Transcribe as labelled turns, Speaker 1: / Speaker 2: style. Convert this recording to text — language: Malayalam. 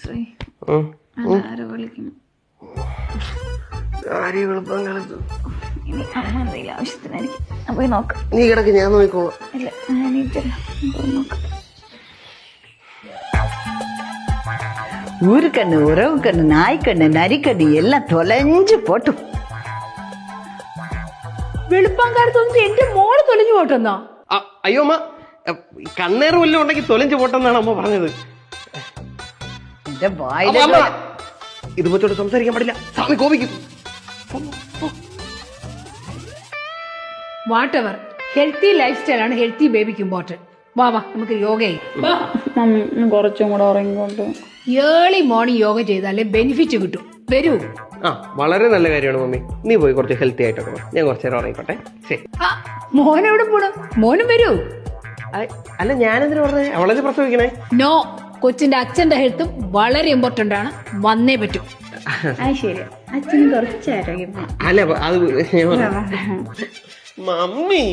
Speaker 1: ശ്രീ ആരോ വിളിക്കുന്നു. ഇനി അമ്മ എന്തെങ്കിലും ആവശ്യത്തിനായിരിക്കും. ഞാൻ പോയി നോക്കാം.
Speaker 2: നീ കിടക്ക്, ഞാൻ നോക്കിക്കോളാം.
Speaker 1: ഇല്ല ഞാൻ എണീറ്റില്ല. പോയി നോക്കാം.
Speaker 3: ஊருக்கண்ணு உறவு கண்ணு நாய்க்கண்ணு நரிக்கண்ணு எல்லாம் தொலைஞ்சு போட்டும்.
Speaker 4: വെളുപ്പാങ്കാലത്ത് വന്നിട്ട് എന്റെ മോള് തൊലഞ്ഞു പോട്ടെന്നാ?
Speaker 2: അയ്യോ അമ്മ, കണ്ണേറ് വല്ലതും ഉണ്ടെങ്കിൽ തൊലഞ്ചു പോട്ടെന്നാണ് അമ്മ പറഞ്ഞത്.
Speaker 3: എന്റെ വായില
Speaker 2: ഇത് വെച്ചോട്ട് സംസാരിക്കാൻ പാടില്ല, സ്വാമി കോപിക്കും.
Speaker 4: വാട്ട് എവർ, ഹെൽത്തി ലൈഫ് സ്റ്റൈലാണ് ഹെൽത്തി ബേബിക്ക് ഇമ്പോർട്ടന്റ്. വാ വാ നമുക്ക് യോഗ ചെയ്യാം.
Speaker 1: മമ്മി കുറച്ചും കൂടെ ഉറങ്ങിക്കൊണ്ട്.
Speaker 4: ഏർലി മോർണിംഗ് യോഗ ചെയ്താലേ ബെനിഫിറ്റ് കിട്ടും. വരൂ.
Speaker 2: വളരെ നല്ല കാര്യമാണ് മമ്മി. നീ പോയി കുറച്ച് ഹെൽത്തി ആയിട്ടൊക്കെ വാ. ഞാൻ കുറച്ച് നേരം ഉറങ്ങിക്കോട്ടെ. ശരി.
Speaker 4: മോനെവിടെ പോണു? മോനും വരൂ.
Speaker 2: അല്ല, ഞാനെന്തിനാ പറഞ്ഞേ? അവളെ പ്രസവിക്കണേ?
Speaker 4: നോ, കൊച്ചിന്റെ അച്ഛന്റെ ഹെൽത്തും വളരെ ഇമ്പോർട്ടന്റ് ആണ്. വന്നേ പറ്റൂ.
Speaker 1: ശരി, അച്ഛന് കുറച്ച് ആരോഗ്യം.
Speaker 2: അല്ല അത് മമ്മി